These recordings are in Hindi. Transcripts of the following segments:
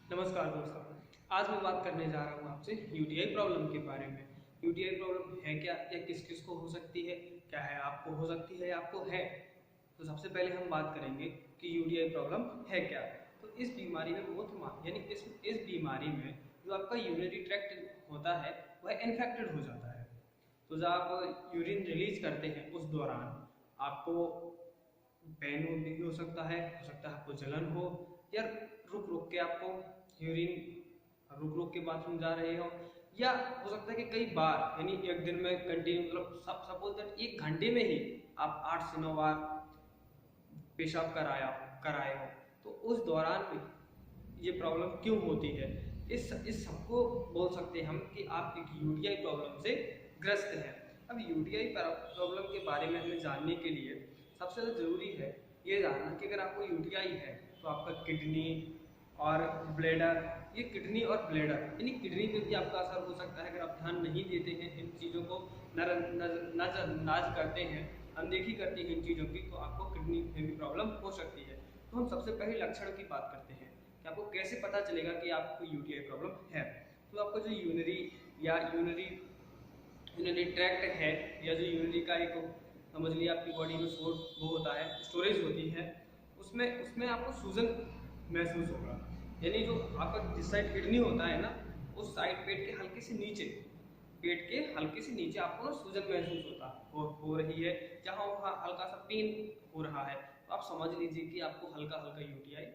नमस्कार दोस्तों। आज मैं बात करने जा रहा हूँ आपसे यूटीआई प्रॉब्लम के बारे में। यूटीआई प्रॉब्लम है क्या या किस किस को हो सकती है, क्या है आपको हो सकती है या आपको है। तो सबसे पहले हम बात करेंगे कि यूटीआई प्रॉब्लम है क्या। तो इस बीमारी में यानी इस बीमारी में जो आपका यूरिनरी ट्रैक्ट होता है वह इन्फेक्टेड हो जाता है। तो जब आप यूरिन रिलीज करते हैं उस दौरान आपको पेन भी हो सकता है आपको जलन हो, या रुक रुक के आपको यूरिन रुक रुक के बाथरूम जा रहे हो, या हो सकता है कि कई बार यानी एक दिन में कंटिन्यू मतलब सपोज दैट एक घंटे में ही आप 8 से 9 बार पेशाब कराए हो। तो उस दौरान भी ये प्रॉब्लम क्यों होती है, इस सबको बोल सकते हैं हम कि आप एक यूटीआई प्रॉब्लम से ग्रस्त हैं। अब यूटीआई प्रॉब्लम के बारे में हमें जानने के लिए सबसे ज़्यादा ज़रूरी है ये जानना कि अगर आपको यूटीआई है तो आपका किडनी और ब्लैडर, ये किडनी और ब्लैडर यानी किडनी पे भी आपका असर हो सकता है अगर आप ध्यान नहीं देते हैं, इन चीज़ों को नज़रअंदाज करते हैं, अनदेखी करते हैं इन चीज़ों की, तो आपको किडनी में भी प्रॉब्लम हो सकती है। तो हम सबसे पहले लक्षण की बात करते हैं कि आपको कैसे पता चलेगा कि आपको यूटीआई प्रॉब्लम है। तो आपका जो यूरिनरी ट्रैक्ट है या जो यूरिनरी का एक समझ लिया आपकी बॉडी में वो होता है, स्टोरेज होती है, उसमें उसमें आपको सूजन महसूस होगा। यानी जो आपका जिस साइड किडनी होता है ना, उस साइड पेट के हल्के से नीचे आपको ना सूजन महसूस हो रही है, जहाँ वहाँ हल्का सा पेन हो रहा है, तो आप समझ लीजिए कि आपको हल्का हल्का यूटीआई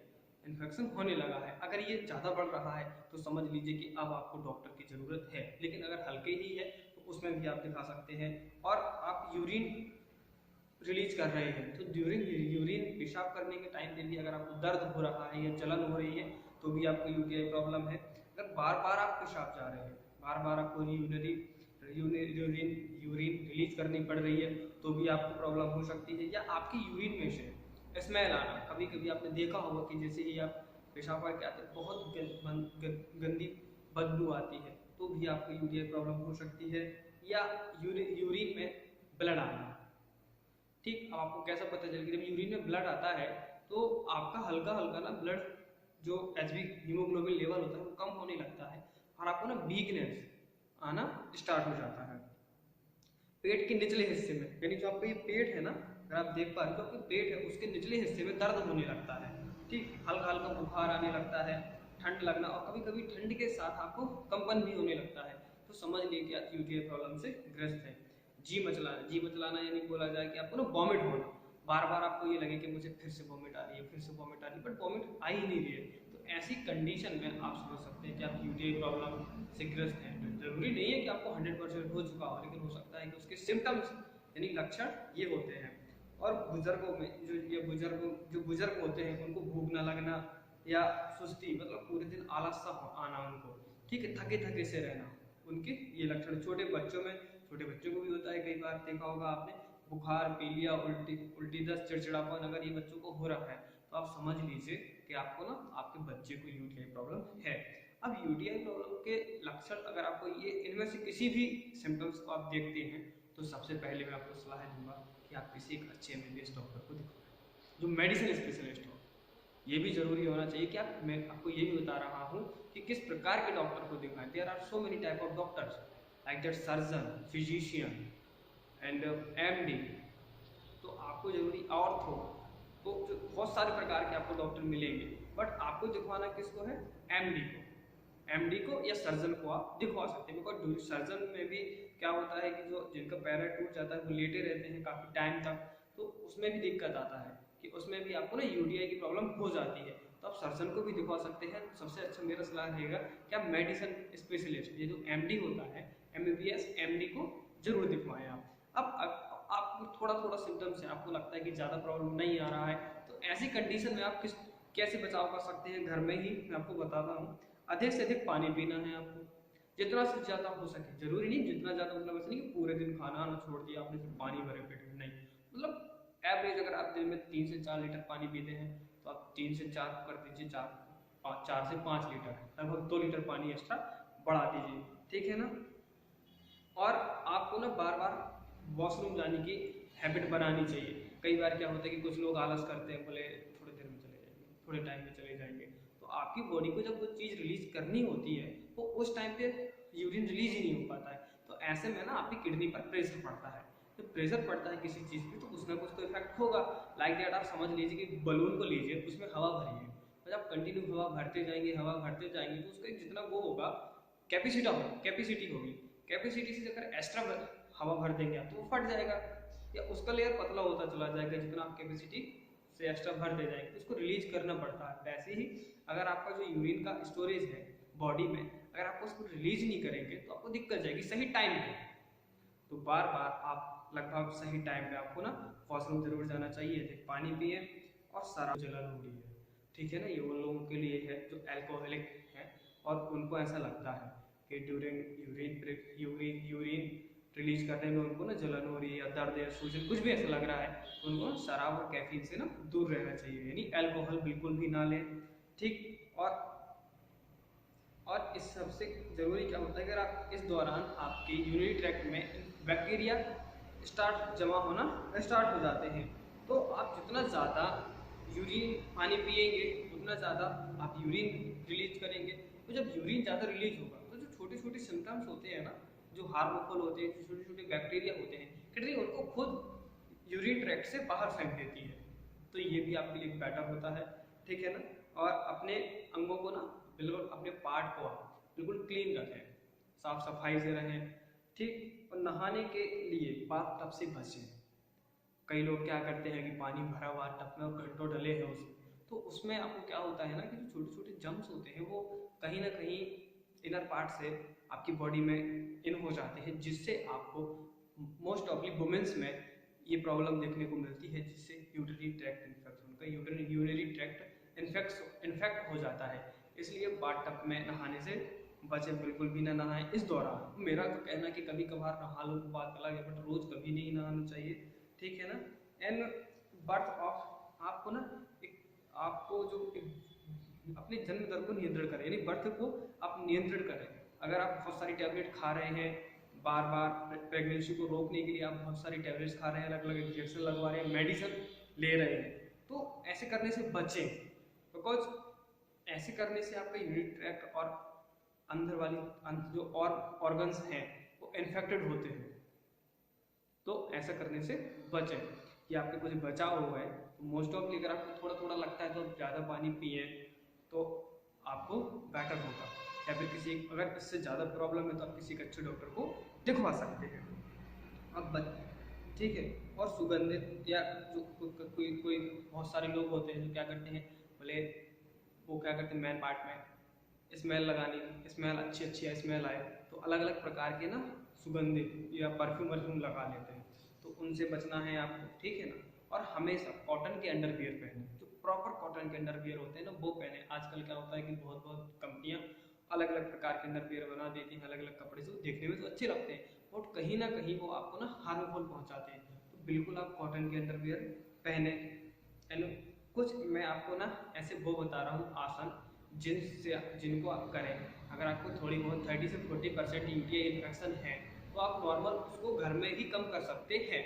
इन्फेक्शन होने लगा है। अगर ये ज़्यादा बढ़ रहा है तो समझ लीजिए कि अब आपको डॉक्टर की ज़रूरत है, लेकिन अगर हल्के ही है तो उसमें भी आप दिखा सकते हैं। और आप यूरिन रिलीज कर रहे हैं तो ड्यूरिंग यूरिन पेशाब करने के टाइम पे भी अगर आपको दर्द हो रहा है या जलन हो रही है तो भी आपको यूटीआई प्रॉब्लम है। अगर बार बार आप पेशाब जा रहे हैं, बार बार आपको यूरिन यूरिन रिलीज करनी पड़ रही है तो भी आपको प्रॉब्लम हो सकती है। या आपकी यूरिन में से स्मेल आना, कभी कभी आपने देखा होगा कि जैसे ही आप पेशाब करके आते हैं बहुत गंदी बदबू आती है, तो भी आपको यूटीआई प्रॉब्लम हो सकती है। या यूरिन में ब्लड आना। ठीक, अब आपको कैसा पता चल कि जब यूरिन में ब्लड आता है तो आपका हल्का हल्का ना ब्लड जो एचबी हीमोग्लोबिन लेवल होता है वो कम होने लगता है, और आपको ना वीकनेस आना स्टार्ट हो जाता है पेट के निचले हिस्से में। यानी जो आपका ये पेट है ना, अगर आप देख पा रहे हो तो आपके पेट है उसके निचले हिस्से में दर्द होने लगता है। ठीक, हल्का हल्का बुखार आने लगता है, ठंड लगना, और कभी कभी ठंड के साथ आपको कंपन भी होने लगता है। तो समझ लीजिए कि आप यूटीआई प्रॉब्लम से ग्रस्त है। जी मचलाना यानी बोला जाए कि आपको ना वॉमिट होना, बार बार आपको ये लगे कि मुझे फिर से वॉमिट आ रही है, फिर से वॉमिट आ रही है, बट वॉमिट आ ही नहीं रही है। तो ऐसी कंडीशन में आप समझ सकते हैं कि आप यूटीआई प्रॉब्लम से ग्रस्त हैं। तो जरूरी नहीं है कि आपको 100% हो चुका हो, लेकिन हो सकता है कि उसके सिम्टम्स यानी लक्षण ये होते हैं। और बुजुर्गों में जो बुजुर्ग होते हैं उनको भूख ना लगना या सुस्ती, मतलब पूरे दिन आलस सा आना उनको, ठीक है, थके थके से रहना, उनके ये लक्षण। छोटे बच्चों को भी होता है, कई बार देखा होगा आपने, बुखार, पीलिया, उल्टी दस्त, चिड़चिड़ापन, अगर ये बच्चों को हो रहा है तो आप समझ लीजिए कि आपको ना आपके बच्चे को यूटीआई प्रॉब्लम है। अब यूटीआई प्रॉब्लम के लक्षण अगर आपको ये इनमें से किसी भी सिम्टम्स को आप देखते हैं तो सबसे पहले मैं आपको सलाह दूंगा कि आप किसी एक अच्छे एमबीबीएस डॉक्टर को दिखाएं जो मेडिसिन स्पेशलिस्ट हो। ये भी जरूरी होना चाहिए कि मैं आपको यही बता रहा हूँ कि किस प्रकार के डॉक्टर को दिखाएं। There are so many type of doctors like that surgeon, physician and MD. तो आपको जरूरी ऑर्थो, तो जो बहुत सारे प्रकार के आपको डॉक्टर मिलेंगे, बट आपको दिखवाना किसको है? एमडी को या सर्जन को आप दिखवा सकते हैं। बिकॉज सर्जन में भी क्या होता है कि जो जिनका पैर टूट जाता है वो लेटे रहते हैं काफी टाइम तक, तो उसमें भी दिक्कत आता है कि उसमें भी आपको ना यूटीआई की प्रॉब्लम हो जाती है। तो आप सर्जन को भी दिखवा सकते हैं। सबसे अच्छा मेरा सलाह रहेगा कि आप मेडिसिन स्पेशलिस्ट, ये जो एमडी होता है, एमबीबीएस एमडी को जरूर दिखवाएं आप। अब आपको थोड़ा थोड़ा सिम्टम्स है, आपको लगता है कि ज़्यादा प्रॉब्लम नहीं आ रहा है, तो ऐसी कंडीशन में आप कैसे बचाव कर सकते हैं घर में ही मैं आपको बताता हूँ। अधिक से अधिक पानी पीना है आपको, जितना से ज़्यादा हो सके। जरूरी नहीं जितना ज़्यादा मतलब ऐसा नहीं कि पूरे दिन खाना ना छोड़ दिया आपने फिर पानी भरे पेट में, नहीं, मतलब एवरेज अगर आप दिन में 3 से 4 लीटर पानी पीते हैं तो आप 3 से 4 कर दीजिए, 4 से 5 लीटर, लगभग 2 लीटर पानी एक्स्ट्रा बढ़ा दीजिए, ठीक है ना। और आपको ना बार बार वॉशरूम जाने की हैबिट बनानी चाहिए। कई बार क्या होता है कि कुछ लोग आलस करते हैं, बोले थोड़ी देर में चले जाएंगे, थोड़े टाइम में चले जाएंगे, तो आप आपकी बॉडी को जब वो चीज़ रिलीज करनी होती है वो उस टाइम पे यूरिन रिलीज ही नहीं हो पाता है। तो ऐसे में ना आपकी किडनी पर प्रेशर पड़ता है। जब प्रेशर पड़ता है किसी चीज़ पे तो कुछ ना कुछ तो इफेक्ट होगा। लाइक दैट आप समझ लीजिए कि बलून को लीजिए, उसमें हवा भरी है, तो जब कंटिन्यू हवा भरते जाएंगे तो उसका जितना वो होगा कैपेसिटी होगी, कैपेसिटी से अगर एक्स्ट्रा हवा भर देंगे आप तो वो फट जाएगा या उसका लेयर पतला होता चला जाएगा। जितना आप कैपेसिटी से एक्स्ट्रा भर दे जाएंगे तो उसको रिलीज करना पड़ता है। वैसे ही अगर आपका जो यूरिन का स्टोरेज है बॉडी में, अगर आप उसको रिलीज नहीं करेंगे तो आपको दिक्कत जाएगी सही टाइम पे। तो बार बार आप लगभग सही टाइम पे आपको ना वॉशरूम जरूर जाना चाहिए, पानी पिए और सारा जलन हो रही है, ठीक है ना। ये उन लोगों के लिए है जो अल्कोहलिक है और उनको ऐसा लगता है कि ड्यूरिंग यूरिन रिलीज करने में उनको ना जलन हो रही है या दर्द या सूजन कुछ भी ऐसा लग रहा है, तो उनको शराब और कैफीन से ना दूर रहना चाहिए, यानी अल्कोहल बिल्कुल भी ना लें, ठीक। और इस सबसे ज़रूरी क्या होता है, अगर आप इस दौरान आपके यूरिनरी ट्रैक्ट में बैक्टीरिया जमा होना स्टार्ट हो जाते हैं, तो आप जितना ज़्यादा यूरिन पानी पिएंगे उतना ज़्यादा आप यूरिन रिलीज करेंगे। तो जब यूरिन ज़्यादा रिलीज होगा तो जो छोटे छोटे सिम्टम्स होते हैं ना, जो हार्मफुल होते हैं, जो छोटे छोटे बैक्टीरिया होते हैं, किडनी उनको खुद यूरिन ट्रैक्ट से बाहर फेंक देती है। तो ये भी आपके लिए बेटर होता है, ठीक है ना। और अपने अंगों को ना बिल्कुल, अपने पार्ट को आप बिल्कुल क्लीन रखें, साफ सफाई से रहें, ठीक। और नहाने के लिए बाथ टब से बचें। कई लोग क्या करते हैं कि पानी भरा हुआ टब में घंटों डले हैं उसमें, तो उसमें आपको क्या होता है ना कि जो छोटे छोटे जम्स होते हैं वो कहीं ना कहीं इनर पार्ट से आपकी बॉडी में इन हो जाते हैं, जिससे आपको मोस्ट ऑफली वुमेन्स में ये प्रॉब्लम देखने को मिलती है, जिससे यूरिनरी ट्रैक्ट इन्फेक्शन का यूरिनरी ट्रैक्ट इन्फेक्ट हो जाता है। इसलिए बाथ टब में नहाने से बच्चे बिल्कुल भी ना नहाएं इस दौरान। मेरा तो कहना है कि कभी कभार नहा लो तो बात अलग है, बट रोज कभी नहीं नहाना चाहिए, ठीक है ना। एंड बर्थ ऑफ आपको ना आपको जो अपने जन्म दर को नियंत्रण करें, यानी बर्थ को आप नियंत्रण करें। अगर आप बहुत सारी टैबलेट खा रहे हैं, बार बार प्रेगनेंसी को रोकने के लिए आप बहुत सारी टैबलेट्स खा रहे हैं, अलग अलग इंजेक्शन लगवा रहे हैं, मेडिसिन ले रहे हैं, तो ऐसे करने से बचें। बिकॉज ऐसे करने से आपका यूरिनरी ट्रैक्ट और अंदर वाली जो और ऑर्गन्स हैं वो इन्फेक्टेड होते हैं। तो ऐसा करने से बचें कि आपके कुछ बचाव हुआ है। तो मोस्ट ऑफली अगर आपको थोड़ा थोड़ा लगता है तो ज़्यादा पानी पिए तो आपको बेटर होगा, या फिर किसी अगर इससे ज़्यादा प्रॉब्लम है तो आप किसी अच्छे डॉक्टर को दिखवा सकते हैं। अब ठीक है। और सुगंधित या जो कोई बहुत सारे लोग होते हैं जो क्या करते हैं, बोले वो क्या करते हैं, मैन पार्ट में स्मेल लगाने की, स्मेल अच्छी स्मेल आए तो अलग अलग प्रकार के ना सुगंधित या परफ्यूम लगा लेते हैं, तो उनसे बचना है आपको, ठीक है ना। और हमेशा कॉटन के अंडरवियर पहने, जो प्रॉपर कॉटन के अंडरवियर होते हैं ना वो पहने। आजकल क्या होता है कि बहुत कंपनियां अलग अलग प्रकार के अंडरवियर बना देती हैं, अलग अलग कपड़े से, देखने में तो अच्छे लगते हैं बट कहीं ना कहीं वो आपको ना हार्मफुल पहुंचाते हैं। तो बिल्कुल आप कॉटन के अंडरवियर पहने। एंड कुछ मैं आपको ना ऐसे वो बता रहा हूँ आसन जिनको आप करें। अगर आपको थोड़ी बहुत 30 से 40% यूटीआई इन्फेक्शन है तो आप नॉर्मल उसको घर में ही कम कर सकते हैं।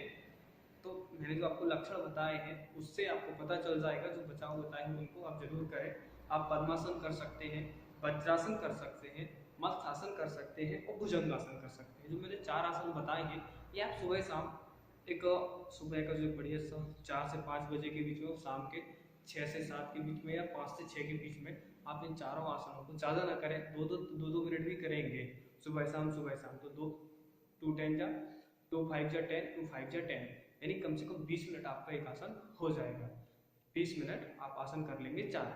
तो मैंने जो आपको लक्षण बताए हैं उससे आपको पता चल जाएगा, जो बचाव बताए हैं उनको आप जरूर करें। आप पद्मासन कर सकते हैं, वज्रासन कर सकते हैं, मत्स्यासन कर सकते हैं और भुजंगासन कर सकते हैं। जो मैंने 4 आसन बताए हैं ये आप सुबह शाम सुबह का जो बढ़िया सा 4 से 5 बजे के बीच में और शाम के 6 से 7 के बीच में या 5 से 6 के बीच में आप इन चारों आसनों को ज़्यादा ना करें, दो मिनट भी करेंगे सुबह शाम तो 2 10 जा 2 5 जा 10 2 5 जा 10, यानी कम से कम 20 मिनट आपका एक आसन हो जाएगा। 20 मिनट आप आसन कर लेंगे 4,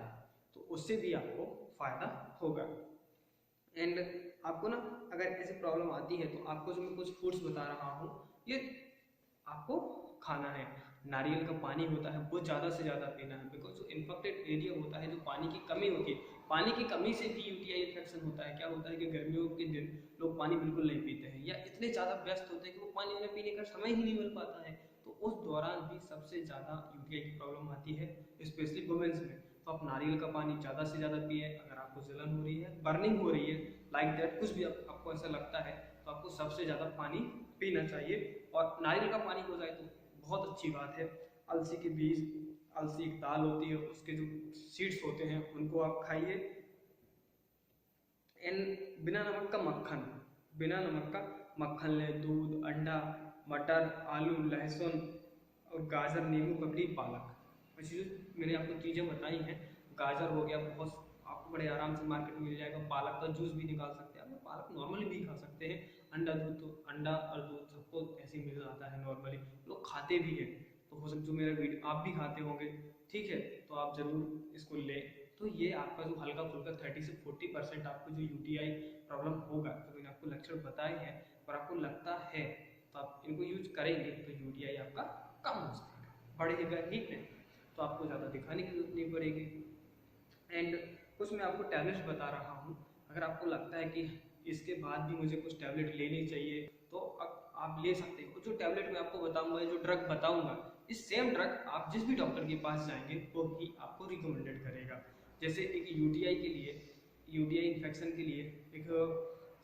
तो उससे भी आपको फायदा होगा। एंड आपको ना अगर ऐसी प्रॉब्लम आती है तो आपको जो मैं कुछ फूड्स बता रहा हूँ ये आपको खाना है। नारियल का पानी होता है वो ज़्यादा से ज़्यादा पीना है, बिकॉज जो इन्फेक्टेड एरिया होता है, जो पानी की कमी होती है, पानी की कमी से भी यूटीआई इन्फेक्शन होता है। क्या होता है कि गर्मियों के दिन लोग पानी बिल्कुल नहीं पीते हैं या इतने ज़्यादा व्यस्त होते हैं कि वो पानी उन्हें पीने का समय ही नहीं मिल पाता है, तो उस दौरान भी सबसे ज़्यादा यूटीआई की प्रॉब्लम आती है, स्पेशली वुमेन्स में। तो आप नारियल का पानी ज़्यादा से ज़्यादा पिए। अगर आपको जलन हो रही है, बर्निंग हो रही है, लाइक दैट कुछ भी आपको ऐसा लगता है तो आपको सबसे ज़्यादा पानी पीना चाहिए। और नारियल का पानी हो जाए तो बहुत अच्छी बात है। अलसी की दाल होती है उसके जो सीड्स होते हैं उनको आप खाइए। एंड बिना नमक का मक्खन, बिना नमक का मक्खन लें, दूध, अंडा, मटर, आलू, लहसुन और गाजर, नींबू, ककड़ी, पालक। ऐसी जो मैंने आपको चीज़ें बताई हैं, गाजर हो गया, बहुत आपको बड़े आराम से मार्केट में मिल जाएगा। पालक का जूस भी निकाल सकते हैं आप, पालक नॉर्मली भी खा सकते हैं। अंडा दूध तो अंडा और दूध सबको ऐसे ही मिल जाता है, नॉर्मली लोग खाते भी हैं। तो हो सकता है मेरा वीडियो आप भी खाते होंगे, ठीक है, तो आप जरूर इसको लें। तो ये आपका जो हल्का फुल्का 30 से 40% आपको जो यूटीआई प्रॉब्लम होगा, तो मैंने आपको लक्षण बताए हैं और आपको लगता है तो आप इनको यूज करेंगे तो यूटीआई आपका कम हो जाएगा, बढ़ेगा ही नहीं, तो आपको ज़्यादा दिखाने की जरूरत नहीं पड़ेगी। एंड कुछ मैं आपको टैबलेट्स बता रहा हूँ, अगर आपको लगता है कि इसके बाद भी मुझे कुछ टैबलेट लेनी चाहिए तो आप ले सकते हो। जो टैबलेट मैं आपको बताऊंगा, जो ड्रग बताऊंगा, इस सेम ड्रग आप जिस भी डॉक्टर के पास जाएंगे वो ही आपको रिकमेंडेड करेगा। जैसे एक यूटीआई के लिए, यूटीआई इन्फेक्शन के लिए एक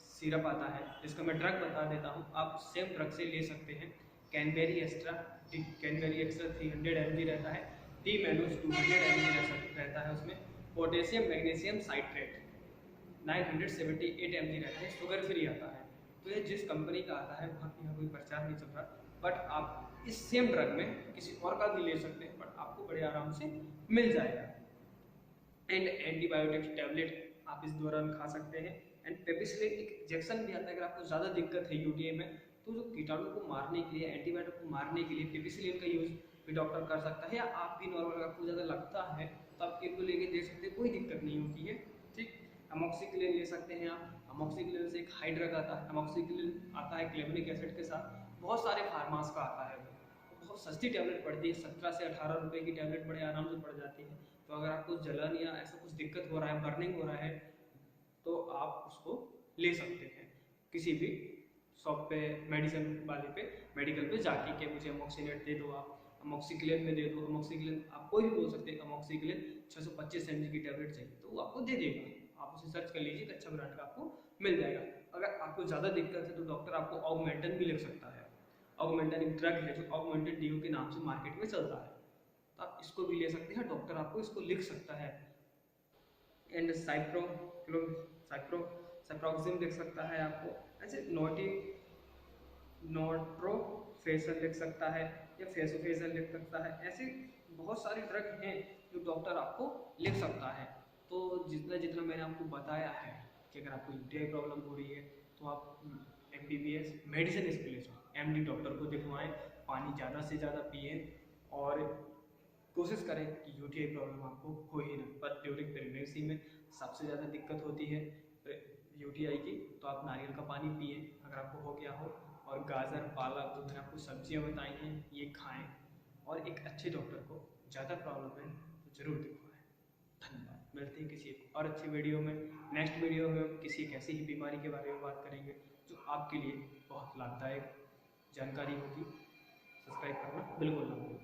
सिरप आता है जिसका मैं ड्रग बता देता हूँ, आप सेम ड्रग से ले सकते हैं। Cranberry extra, cranberry extra 300 mg रहता है, डी मैनूस 200 mg रहता है, उसमें पोटेशियम मैग्नीशियम साइट्रेट 978 mg रहता है, शुगर फ्री आता है। तो ये जिस कंपनी का आता है वहाँ यहाँ कोई प्रचार नहीं चल रहा, बट आप इस सेम ड्रग में किसी और का भी ले सकते हैं, बट आपको बड़े आराम से मिल जाएगा। एंड एंटीबायोटिक्स टैबलेट आप इस दौरान खा सकते हैं। एंड पेपिसिलिन एक इंजेक्शन भी आता है, अगर आपको ज़्यादा दिक्कत है यूटीआई में, तो जो कीटाणु को मारने के लिए, एंटीबायोटिक को मारने के लिए पेपिसिलिन का यूज़ भी डॉक्टर कर सकता है, या आप भी नॉर्मल आपको ज़्यादा लगता है तो आप इनको लेके दे सकते हैं, कोई दिक्कत नहीं होती है, ठीक। अमोक्सिक्लिन ले सकते हैं आप, अमोक्सिक्लिन से एक हाई ड्रग आता है, अमोक्सिक्लिन आता है क्लेवनिक एसिड के साथ, बहुत सारे फार्मास का आता है, वो बहुत सस्ती टैबलेट पड़ती है, 17 से 18 रुपए की टैबलेट बड़े आराम से पड़ जाती है। तो अगर आपको जलन या ऐसा कुछ दिक्कत हो रहा है, बर्निंग हो रहा है, तो आप उसको ले सकते हैं किसी भी शॉप पे, मेडिसिन वाले पे, मेडिकल पे जाके कि मुझे अमोक्सिनेट दे दो, आप अमोक्सिक्लिन में दे दो, अमोक्सिक्लिन आप कोई भी बोल सकते हैं, अमोक्सिक्लिन 625 mg की टैबलेट चाहिए तो वो आपको दे देगा, आप उसे सर्च कर लीजिए, अच्छा ब्रांड का आपको मिल जाएगा। अगर आपको ज़्यादा दिक्कत है तो डॉक्टर आपको ऑगमेंटन भी लिख सकता है। ऑगमेंटन एक ड्रग है जो ऑगमेंटेड डीओ के नाम से मार्केट में चलता है, तो आप इसको भी ले सकते हैं, डॉक्टर आपको इसको लिख सकता है। एंड साइप्रोक्सिम लिख सकता है आपको, ऐसे नोट्रोफेसल लिख सकता है, या फेसोफेसल लिख सकता है, ऐसे बहुत सारे ड्रग हैं जो डॉक्टर आपको लिख सकता है। तो जितना जितना मैंने आपको बताया है कि अगर आपको यूटीआई प्रॉब्लम हो रही है तो आप MBBS medicine specialist MD doctor को दिखवाएं, पानी ज़्यादा से ज़्यादा पिए और कोशिश करें कि यूटीआई प्रॉब्लम आपको हो ही ना। पर ड्यूरिंग प्रेगनेंसी में सबसे ज़्यादा दिक्कत होती है यूटीआई की, तो आप नारियल का पानी पिए अगर आपको हो गया हो, और गाजर, पालक, जो मैंने आपको सब्जियां बताई हैं ये खाएं, और एक अच्छे डॉक्टर को, ज़्यादा प्रॉब्लम है तो ज़रूर दिखवाएं। धन्यवाद, मिलते हैं किसी एक और अच्छी वीडियो में। नेक्स्ट वीडियो में हम किसी एक ऐसी ही बीमारी के बारे में बात करेंगे जो आपके लिए बहुत लाभदायक जानकारी होगी। सब्सक्राइब करना बिल्कुल ना भूलें।